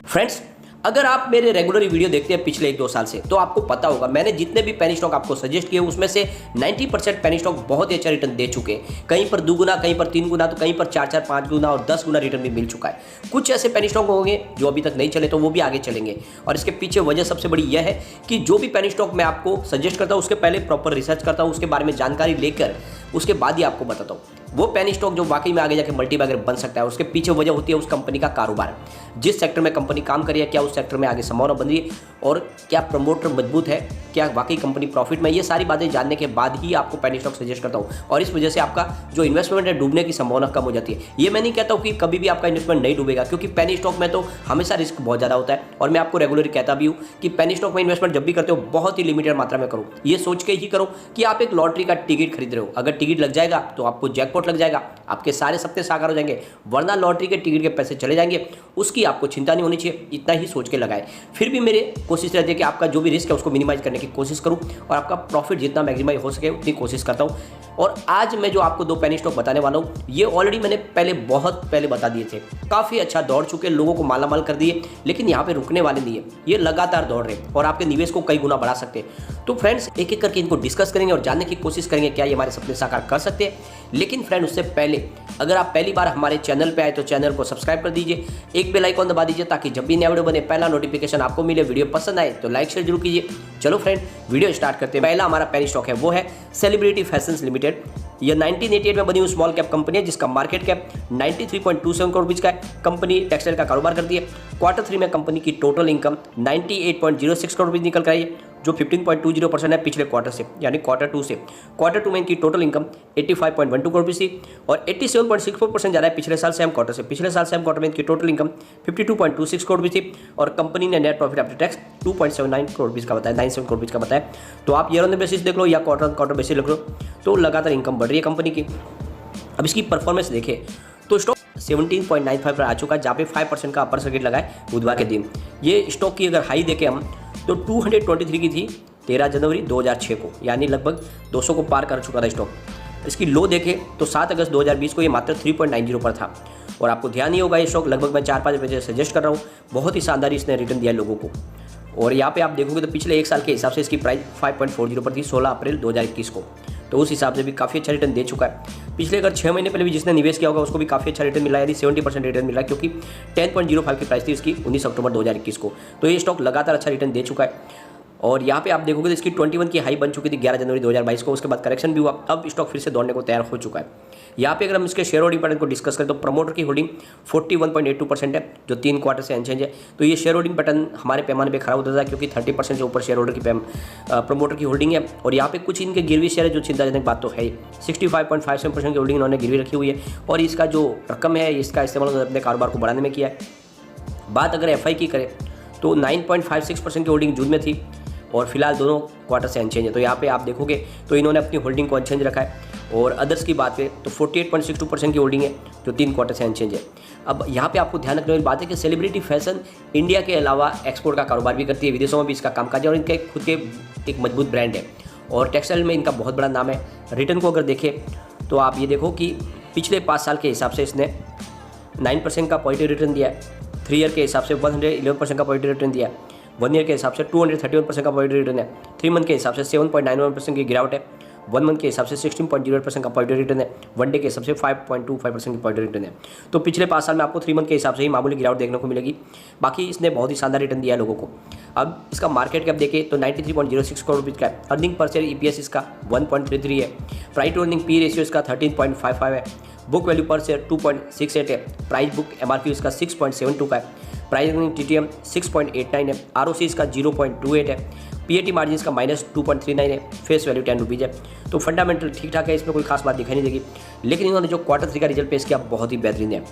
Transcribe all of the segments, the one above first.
Friends, अगर आप मेरे रेगुलर वीडियो देखते हैं पिछले 1-2 साल से तो आपको पता होगा मैंने जितने भी पेनी स्टॉक आपको सजेस्ट किए उसमें से 90% पेनी स्टॉक बहुत ही अच्छा रिटर्न दे चुके हैं। कहीं पर 2 गुना, कहीं पर 3 गुना, तो कहीं पर 4-4, 5 गुना और 10 गुना रिटर्न भी मिल चुका है। कुछ ऐसे पेनी स्टॉक होंगे जो अभी तक नहीं चले तो वो भी आगे चलेंगे, और इसके पीछे वजह सबसे बड़ी यह है कि जो भी पेनी स्टॉक मैं आपको सजेस्ट करता हूँ उसके पहले प्रॉपर रिसर्च करता हूँ, उसके बारे में जानकारी लेकर उसके बाद ही आपको बताता हूँ वो पेनी स्टॉक जो वाकई में आगे जाके मल्टीबैगर बन सकता है। उसके पीछे वजह होती है उस कंपनी का कारोबार, जिस सेक्टर में कंपनी काम कर रही है, क्या उस सेक्टर में आगे संभावना बन रही है और क्या प्रमोटर मजबूत है, क्या वाकई कंपनी प्रॉफिट में। ये सारी बातें जानने के बाद ही आपको पेनी स्टॉक सजेस्ट करता हूँ, और इस वजह से आपका जो इन्वेस्टमेंट है डूबने की संभावना कम हो जाती है। ये मैं नहीं कहता हूँ कि कभी भी आपका इन्वेस्टमेंट नहीं डूबेगा, क्योंकि पेनी स्टॉक में तो हमेशा रिस्क बहुत ज़्यादा होता है, और मैं आपको रेगुलरली कहता भी हूँ कि पेनी स्टॉक में इन्वेस्टमेंट जब भी करते हो बहुत ही लिमिटेड मात्रा में करो। ये सोच के ही करो कि आप एक लॉटरी का टिकट खरीद रहे हो, अगर टिकट लग जाएगा तो आपको जैकपॉट लग जाएगा, आपके सारे सपने साकार हो जाएंगे, वरना लॉटरी के टिकट के पैसे चले जाएंगे, उसकी आपको चिंता नहीं होनी चाहिए। इतना ही सोच के लगाए। फिर भी मेरी कोशिश रहती है कि आपका जो भी रिस्क है उसको मिनिमाइज करने की कोशिश करूं, और आपका प्रॉफिट जितना मैक्सिमाइज हो सके उतनी कोशिश करता हूं। और आज मैं जो आपको 2 पेनी स्टॉक बताने वाला हूं ये ऑलरेडी मैंने बहुत पहले बता दिए थे, काफ़ी अच्छा दौड़ चुके, लोगों को मालामाल कर दिए, लेकिन यहाँ पे रुकने वाले नहीं है, ये लगातार दौड़ रहे हैं और आपके निवेश को कई गुना बढ़ा सकते हैं। तो फ्रेंड्स, एक एक करके इनको डिस्कस करेंगे और जानने की कोशिश करेंगे क्या ये हमारे सपने साकार कर सकते हैं। लेकिन फ्रेंड, उससे पहले अगर आप पहली बार हमारे चैनल पे आए तो चैनल को सब्सक्राइब कर दीजिए, एक बेल आइकॉन दबा दीजिए ताकि जब भी नया वीडियो बने पहला नोटिफिकेशन आपको मिले। वीडियो पसंद आए तो लाइक शेयर जरूर कीजिए। चलो फ्रेंड, वीडियो स्टार्ट करते हैं। पहला हमारा पेनी स्टॉक है वो है सेलिब्रिटी फैशंस लिमिटेड। यह 1988 में बनी हुई स्मॉल कैप कंपनी है जिसका मार्केट कैप 93.27 करोड़ रुपये का है। कंपनी टेक्सटाइल का कारोबार करती है। Q3 में कंपनी की टोटल इनकम 98.06 करोड़ रुपये निकल कर आई है, जो 15.20% है पिछले क्वार्टर से, यानी Q2 से। Q2 में इनकी टोटल इनकम 85.12 करोड़ रुपये थी और 87.64% ज़्यादा है पिछले साल सेम क्वार्टर से। पिछले साल सेम क्वार्टर में इनकी टोटल इनकम 52.26 करोड़ रुपये थी और कंपनी ने net profit after tax 2.79 crore रुपये का बताया, 97 करोड़ रुपये का बताया। तो आप ईयर ऑन द बेसिस देख लो या क्वार्टर बेसिस देख लो, तो लगातार इनकम बढ़ रही है कंपनी की। अब इसकी परफॉर्मेंस देखें तो स्टॉक 17.95 पर आ चुका है, जहाँ पे 5% का अपर सर्किट लगा है बुधवार के दिन। ये स्टॉक की अगर हाई देखें हम तो 223 की थी 13 जनवरी 2006 को, यानी लगभग 200 को पार कर चुका था स्टॉक। इसकी लो देखें तो 7 अगस्त 2020 को ये मात्र 3.90 पर था, और आपको ध्यान नहीं होगा ये स्टॉक लगभग मैं 4-5 बजे सजेस्ट कर रहा हूँ, बहुत ही शानदार इसने रिटर्न दिया लोगों को। और यहाँ पे आप देखोगे तो पिछले 1 साल के हिसाब से इसकी प्राइस 5.40 पर थी 16 अप्रैल 2021 को, तो उस हिसाब से भी काफ़ी अच्छा रिटर्न दे चुका है। पिछले अगर 6 महीने पहले भी जिसने निवेश किया होगा उसको भी काफ़ी अच्छा रिटर्न मिला है, यानी 70% रिटर्न मिला, क्योंकि 10.05 की प्राइस थी इसकी 19 अक्टूबर 2021 को। तो ये स्टॉक लगातार अच्छा रिटर्न दे चुका है। और यहाँ पे आप देखोगे तो इसकी 21 की हाई बन चुकी थी 11 जनवरी 2022 को, उसके बाद करेक्शन भी हुआ, अब स्टॉक फिर से दौड़ने को तैयार हो चुका है। यहाँ पे अगर हम इसके शेयर होल्डिंग पैटर्न को डिस्कस करें तो प्रमोटर की होल्डिंग 41.82% है, जो 3 क्वार्टर से अनचेंज है। तो ये शेयर होल्डिंग पैटर्न हमारे पैमाने पे खराब होता था, क्योंकि 30% से ऊपर शेयर होल्डर की प्रमोटर की होल्डिंग है। और यहाँ पे कुछ इनके गिरवी शेयर है, जो चिंताजनक बात तो है। 65.57% की होल्डिंग इन्होंने गिरवी रखी हुई है, और इसका जो रकम है इसका इस्तेमाल उन्होंने अपने कारोबार को बढ़ाने में किया है। बात अगर एफआई की करें तो 9.56% की होल्डिंग जून में थी, और फिलहाल दोनों क्वार्टर से अनचेंज है। तो यहाँ पे आप देखोगे तो इन्होंने अपनी होल्डिंग को अनचेंज रखा है। और अदर्स की बात करें तो 48.62% की होल्डिंग है, जो 3 क्वार्टर से अनचेंज है। अब यहाँ पे आपको ध्यान रखने वाली बात है कि सेलिब्रिटी फैशन इंडिया के अलावा एक्सपोर्ट का कारोबार भी करती है, विदेशों में भी इसका कामकाज है, और इनके खुद के एक मजबूत ब्रांड है, और टेक्सटाइल में इनका बहुत बड़ा नाम है। रिटर्न को अगर देखें तो आप ये देखो कि पिछले 5 साल के हिसाब से इसने 9% का पॉजिटिव रिटर्न दिया है, 3 ईयर के हिसाब से 111% का पॉजिटिव रिटर्न दिया है, 1 ईयर के हिसाब से 231% का पॉजिटिव रिटर्न है, 3 मंथ के हिसाब से 7.91% की गिरावट है, 1 मंथ के हिसाब से 16.08% का पॉजिटिव रिटर्न है, 1 डे के हिसाब से 5.25% की पॉजिटिव रिटर्न है। तो पिछले 5 साल में आपको 3 मंथ के हिसाब से ही मामूली गिरावट देखने को मिलेगी, बाकी इसने बहुत ही शानदार रिटर्न दिया है लोगों को। अब इसका मार्केट कैप देखें तो 93.06 करोड़ रुपये का है। अर्निंग पर शेयर EPS इसका 1.33 है। Price to earning P ratio इसका 13.55 है। बुक वैल्यू पर शेयर 2.68 है। प्राइस बुक MRQ इसका 6.72 का है। प्राइस अर्निंग TTM 6.89 है। ROC इसका 0.28 है। PAT मार्जिन इसका -2.39 है। फेस वैल्यू 10 रुपीज़ है। तो फंडामेंटल ठीक ठाक है, इसमें कोई खास बात दिखाई नहीं देगी। लेकिन इन्होंने जो Q3 का रिजल्ट पेश किया बहुत ही बेहतरीन है।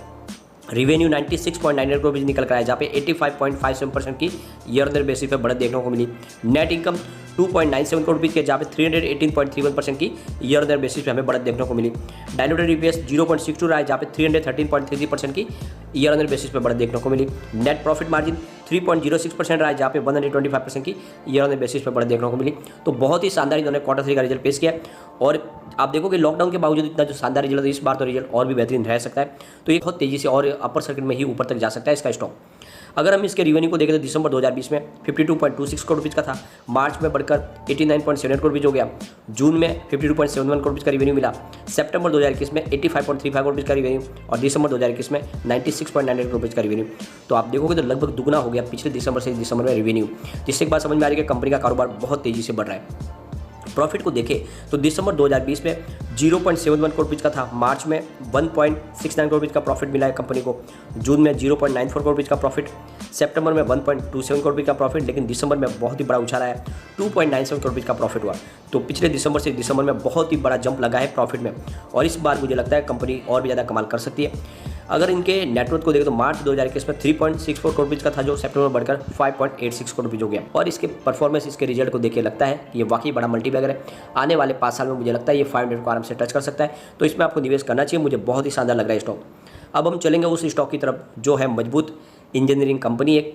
रेवेन्यू 96.98 करोड़ निकल कर आया, जहाँ पे 85.57% की ईयर ऑन बेसिस पे बढ़त देखने को मिली। नेट इनकम 2.97 करोड़ रुपये के, जहाँ पे 318.31% की ईयर ऑन बेसिस पे हमें बढ़त देखने को मिली। डायलूटेड EPS 0.62 रहा है, जहाँ पे 313.33% की ईयर ऑन बेसिस पे बढ़त देखने को मिली। नेट प्रॉफिट मार्जिन 3.06% रहा है, जहाँ पे 125% की ईयर ऑन बेसिस पे बढ़त देखने को मिली। तो बहुत ही शानदार इन्होंने Q3 का रिजल्ट पेश किया, और आप देखोगे लॉकडाउन के बावजूद इतना जो शानदार रिजल्ट है, इस बार तो रिजल्ट और भी बेहतरीन रह सकता है। तो ये बहुत तेज़ी से और अपर सर्किट में ही ऊपर तक जा सकता है इसका स्टॉक। अगर हम इसके रेवेन्यू को देखें तो दिसंबर 2020 में 52.26 करोड़ रुपीज़ का था, मार्च में बढ़कर 89.78 करोड़ रुपीज़ हो गया, जून में 52.71 करोड़ रुपीज़ का रेवेन्यू मिला, सितंबर 2021 में 85.35 करोड़ रुपीज़ का रेवेन्यू और दिसंबर 2021 में 96.98 करोड़ रुपीज़ का रेवेन्यू। तो आप देखोगे तो लगभग दुगना हो गया पिछले दिसंबर से दिसंबर में रेवेन्यू, जिससे एक बात समझ में आ रही है कि कंपनी का कारोबार बहुत तेज़ी से बढ़ रहा है। प्रॉफिट को देखें तो दिसंबर 2020 में 0.71 करोड़ रुपीज़ का था, मार्च में 1.69 करोड़ रुपीज़ का प्रॉफिट मिला है कंपनी को, जून में 0.94 करोड़ रुपीज़ का प्रॉफिट, सितंबर में 1.27 करोड़ रुपीज़ का प्रॉफिट, लेकिन दिसंबर में बहुत ही बड़ा उछाल आया, 2.97 करोड़ रुपीज़ का प्रॉफिट हुआ। तो पिछले दिसंबर से दिसंबर में बहुत ही बड़ा जंप लगा है प्रॉफिट में, और इस बार मुझे लगता है कंपनी और भी ज़्यादा कमाल कर सकती है। अगर इनके नेटवर्थ को देखें तो मार्च 2021 में 3.64 करोड़ रुपीज़ का था, जो सितंबर बढ़कर 5.86 करोड़ रुपीज़ हो गया। और इसके परफॉर्मेंस, इसके रिजल्ट को देख लगता है कि ये वाकई बड़ा मल्टीबैगर है। आने वाले 5 साल में मुझे लगता है ये 500 को आराम से टच कर सकता है, तो इसमें आपको निवेश करना चाहिए। मुझे बहुत ही शानदार लग रहा है स्टॉक। अब हम चलेंगे उस स्टॉक की तरफ जो है मजबूत इंजीनियरिंग कंपनी है।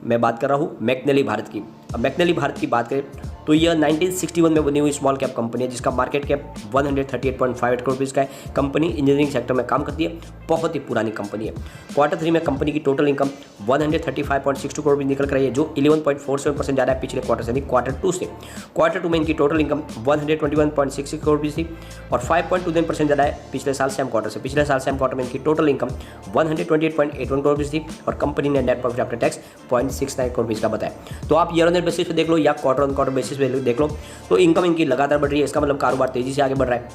मैं बात कर रहा हूँ मैकनेली भारत की। अब मैकनेली भारत की बात करें तो यह 1961 में बनी हुई स्मॉल कैप कंपनी है, जिसका मार्केट कैप 138.58 करोड़ रुपीज़ का है। कंपनी इंजीनियरिंग सेक्टर में काम करती है, बहुत ही पुरानी कंपनी है। क्वार्टर 3 में कंपनी की टोटल इनकम 135.62 करोड़ रुपये निकल कर रही है, जो 11.47% ज़्यादा है पिछले क्वार्टर से, यानी क्वार्टर 2 से। क्वार्टर 2 में इनकी टोटल इनकम 121.66 करोड़ रुपये थी और 5.29% ज़्यादा है पिछले साल सेम क्वार्टर से। पिछले साल सेम क्वार्टर में इनकी टोटल इनकम 128.81 करोड़ रुपये थी और कंपनी ने net profit after tax 0.69 crore रुपये का बताया। तो आप ईयर ऑन ईयर बेसिस पे देख लो या क्वार्टर ऑन क्वार्टर बेसिस पे देख लो, तो इनकम इनकी लगातार बढ़ रही है। इसका मतलब कारोबार तेजी से आगे बढ़ रहा है।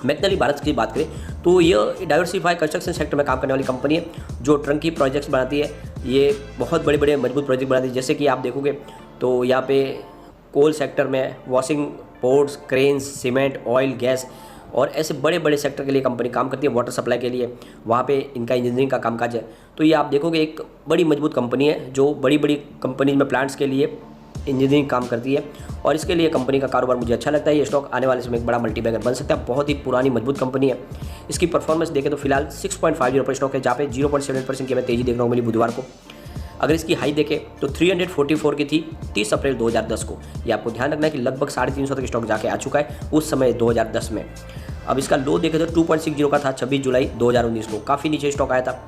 मैकनेली भारत की बात करें तो यह डाइवर्सिफाई कंस्ट्रक्शन सेक्टर में काम करने वाली कंपनी है, जो ट्रंकी प्रोजेक्ट्स बनाती है। ये बहुत बड़े बड़े मजबूत प्रोजेक्ट बनाती है, जैसे कि आप देखोगे तो यहाँ पे कोल सेक्टर में washing boards, cranes, cement, oil, gas और ऐसे बड़े बड़े सेक्टर के लिए कंपनी काम करती है। वाटर सप्लाई के लिए वहाँ पे इनका इंजीनियरिंग का कामकाज है। तो ये आप देखोगे एक बड़ी मजबूत कंपनी है, जो बड़ी बड़ी कंपनीज में प्लांट्स के लिए इंजीनियरिंग काम करती है, और इसके लिए कंपनी का कारोबार मुझे अच्छा लगता है। ये स्टॉक आने वाले समय एक बड़ा मल्टीबैगर बन सकता है। बहुत ही पुरानी मजबूत कंपनी है। इसकी परफॉर्मेंस देखें तो फिलहाल 6.50 पर स्टॉक है, जहाँ पे 0.7% की हमें तेजी देखने को मिली बुधवार को। अगर इसकी हाई देखें तो 344 की थी 30 अप्रैल 2010 को। ये आपको ध्यान रखना है कि लगभग 350 तक स्टॉक जाके आ चुका है उस समय 2010 में। अब इसका लो देखें तो 2.60 का था 26 जुलाई 2019 को, काफ़ी नीचे स्टॉक आया था,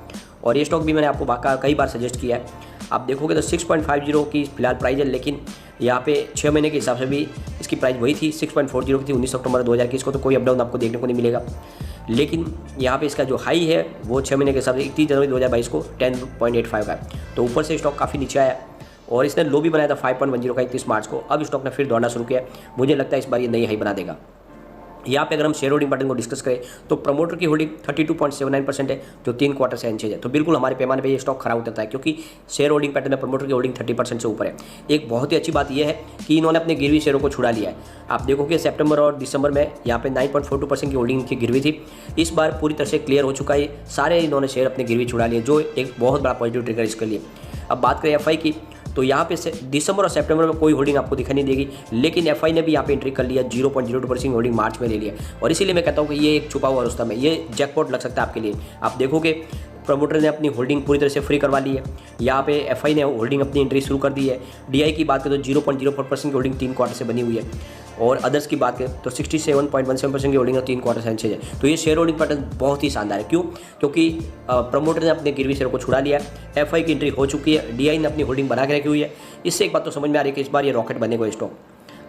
और ये स्टॉक भी मैंने आपको कई बार सजेस्ट किया है। आप देखोगे तो 6.50 की फिलहाल प्राइस है, लेकिन यहाँ पे 6 महीने के हिसाब से भी इसकी प्राइस वही थी, 6.40 की थी 19 अक्टूबर 2021 को। तो कोई अपडाउन आपको देखने को नहीं मिलेगा, लेकिन यहाँ पे इसका जो हाई है वो 6 महीने के हिसाब से 31 जनवरी 2022 को 10.85 का है। तो ऊपर से स्टॉक काफ़ी नीचे आया, और इसने लो भी बनाया था 5.10 का 31 मार्च को। अब स्टॉक ने फिर दौड़ना शुरू किया। मुझे लगता है इस बार ये नई हाई बना देगा। यहाँ पे अगर हम शेयर होल्डिंग पैटर्न को डिस्कस करें तो प्रमोटर की होल्डिंग 32.79% है, जो 3 क्वार्टर से अनचेंज है। तो बिल्कुल हमारे पैमाने पे ये स्टॉक खरा उतरता है, क्योंकि शेयर होल्डिंग पैटर्न में प्रमोटर की होल्डिंग 30% से ऊपर है। एक बहुत ही अच्छी बात यह है कि इन्होंने अपने गिरवी शेयरों को छुड़ा लिया है। आप देखोगे सितंबर और दिसंबर में यहाँ पे 9.42% की होल्डिंग की गिरवी थी। इस बार पूरी तरह से क्लियर हो चुका है, सारे इन्होंने शेयर अपने गिरवी छुड़ा लिए, जो एक बहुत बड़ा पॉजिटिव ट्रिगर इसके लिए। अब बात करें एफआई की, तो यहाँ पे दिसंबर और सितंबर में कोई होल्डिंग आपको दिखाई नहीं देगी, लेकिन एफआई ने भी यहाँ पे एंट्री कर लिया, 0.02% होल्डिंग मार्च में ले लिया। और इसीलिए मैं कहता हूँ कि ये एक छुपा हुआ रुस्तम है, ये जैकपॉट लग सकता है आपके लिए। आप देखोगे प्रमोटर ने अपनी होल्डिंग पूरी तरह से फ्री करवा ली है। यहाँ पे एफआई ने होल्डिंग अपनी एंट्री शुरू कर दी है। डीआई की बात करें तो 0.04% की होल्डिंग 3 क्वार्टर से बनी हुई है, और अदर्स की बात करें तो 67.17% की होल्डिंग 3 क्वार्टर से अनचेंज है। तो ये शेयर होल्डिंग पैटर्न बहुत ही शानदार है। क्यों? क्योंकि प्रमोटर ने अपने गिरवी शेयर को छुड़ा लिया, एफआई की एंट्री हो चुकी है, डीआई ने अपनी होल्डिंग बना के रखी हुई है। इससे एक बात तो समझ में आ रही है कि इस बार ये रॉकेट बनेगा स्टॉक।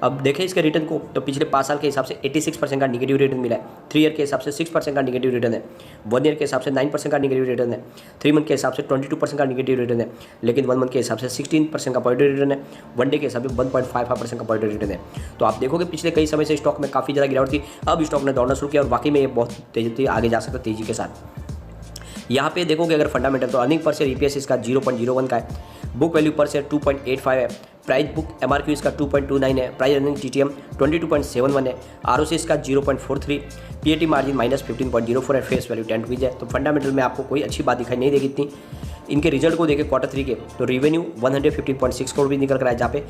अब देखें इसके रिटर्न को, तो पिछले 5 साल के हिसाब से 86% का निगेटिव रिटर्न मिला है, 3 ईयर के हिसाब से 6% का निगेटिव रिटर्न है, 1 ईयर के हिसाब से 9% का निगेटिव रिटर्न है, 3 मंथ के हिसाब से 22% का निगेटिव रिटर्न है, लेकिन 1 मंथ के हिसाब से 16% का पॉजिटिव रिटर्न है, 1 डे के हिसाब से 1.55% का पॉजिटिव रिटर्न है। तो आप देखोगे पिछले कई समय से स्टॉक में काफ़ी ज़्यादा गिरावट थी, अब स्टॉक ने दौड़ना शुरू किया और वाकई में ये बहुत तेजी आगे जा सकता है तेजी के साथ। यहाँ पे देखोगे अगर फंडामेंटल, तो अर्निंग पर शेयर ईपीएस इसका 0.01 का है, बुक वैल्यू पर शेयर 2.85 है, प्राइस बुक एमआरक्यू इसका 2.29 है, प्राइस अर्निंग टीटीएम 22.71 है, आरओसी इसका 0.43, पीएटी मार्जिन -15.04 है, फेस वैल्यू 10 रुपीज़ है। तो फंडामेंटल में आपको कोई अच्छी बात दिखाई नहीं देगी इतनी। इनके रिजल्ट को देखें क्वार्टर 3 के, तो रेवेन्यू 115.6 करोड़ भी निकल कर आया, जहाँ पे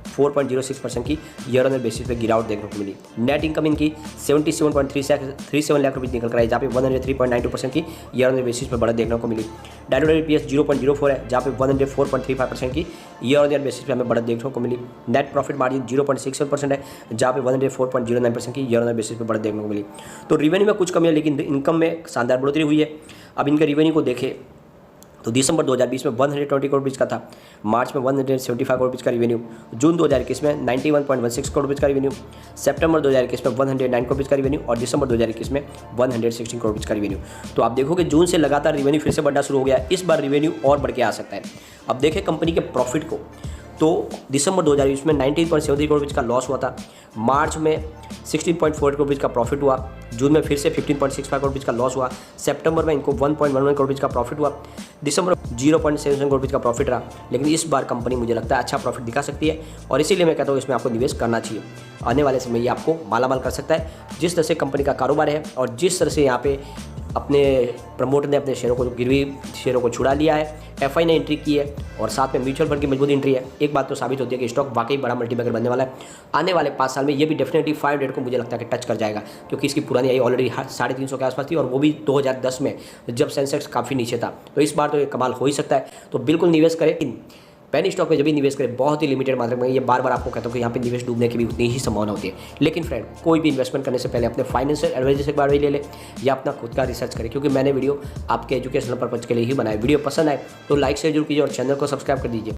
4.06% की ईयर ऑन ईयर बेसिस पे गिरावट देखने को मिली। नेट इनकम इनकी 77.37 लाख रुपये निकल कर आई, जहाँ पे 103.92% की ईयर ऑन ईयर बेसिस पे बढ़त देखने को मिली। डायलूटेड ईपीएस 0.04 है, जहाँ पे 104.35% की ईयर ऑन ईयर बेसिस पे हमें बढ़त देखने को मिली। नेट प्रॉफिट मार्जिन 0.67% है, जहाँ पे 104.09% की ईयर ऑन ईयर बेसिस पे बढ़त देखने को मिली। तो रेवेन्यू में कुछ कमी है, लेकिन इनकम में शानदार बढ़ोतरी हुई है। अब इनके रेवेन्यू को देखें तो दिसंबर 2020 में 120 करोड़ रुपीज़ का था, मार्च में 175 करोड़ रुपीज़ का रिवेन्यू, जून 2021 में 91.16 करोड़ रुपीज़ का रिवेन्यू, सितंबर 2021 में 109 करोड़ रुपीज़ का रिवेन्यू और दिसंबर 2021 में 116 करोड़ रुपीज़ का रिवेन्यू। तो आप देखोगे जून से लगातार रिवेन्यू फिर से बढ़ना शुरू हो गया है। इस बार रिवेन्यू और बढ़ के आ सकता है। अब देखें कंपनी के प्रॉफिट को, तो दिसंबर 2020 में 19.73 करोड़ रुपीज़ का लॉस हुआ था, मार्च में 16.48 करोड़ रुपीज़ का प्रॉफिट हुआ, जून में फिर से 15.65 करोड़ रुपीज़ का लॉस हुआ, सितंबर में इनको 1.11 करोड़ रुपीज़ का प्रॉफिट हुआ, दिसंबर 0.77 करोड़ रुपीज़ का प्रॉफिट रहा। लेकिन इस बार कंपनी मुझे लगता है अच्छा प्रॉफिट दिखा सकती है और इसीलिए मैं कहता हूँ इसमें आपको निवेश करना चाहिए। आने वाले समय ये आपको मालामाल कर सकता है। जिस तरह से कंपनी का कारोबार है और जिस तरह से यहाँ पे अपने प्रमोटर ने अपने शेयरों को गिरवी शेयरों को छुड़ा लिया है, एफआई ने एंट्री की है और साथ में म्यूचुअल फंड की मजबूत एंट्री है, एक बात तो साबित होती है कि स्टॉक वाकई बड़ा मल्टीबैगर बनने वाला है। आने वाले 5 साल में ये भी डेफिनेटली 500 को मुझे लगता है कि टच कर जाएगा, क्योंकि इसकी पुरानी आई ऑलरेडी 350 के आसपास थी और वो भी 2010 में जब सेंसेक्स काफ़ी नीचे था। तो इस बार तो ये कमाल हो ही सकता है। तो बिल्कुल निवेश करें। पेनी स्टॉक में जब भी निवेश करें बहुत ही लिमिटेड मात्रा में। ये बार बार आपको कहता हूँ कि यहाँ पे निवेश डूबने की भी उतनी ही संभावना होती है। लेकिन फ्रेंड, कोई भी इन्वेस्टमेंट करने से पहले अपने फाइनेंशियल एडवाइजर से एक बार भी ले ले या अपना खुद का रिसर्च करें, क्योंकि मैंने वीडियो आपके एजुकेशनल पर्पज के लिए ही बनाया। वीडियो पसंद आए तो लाइक शेयर जरूर कीजिए और चैनल को सब्सक्राइब कर दीजिए।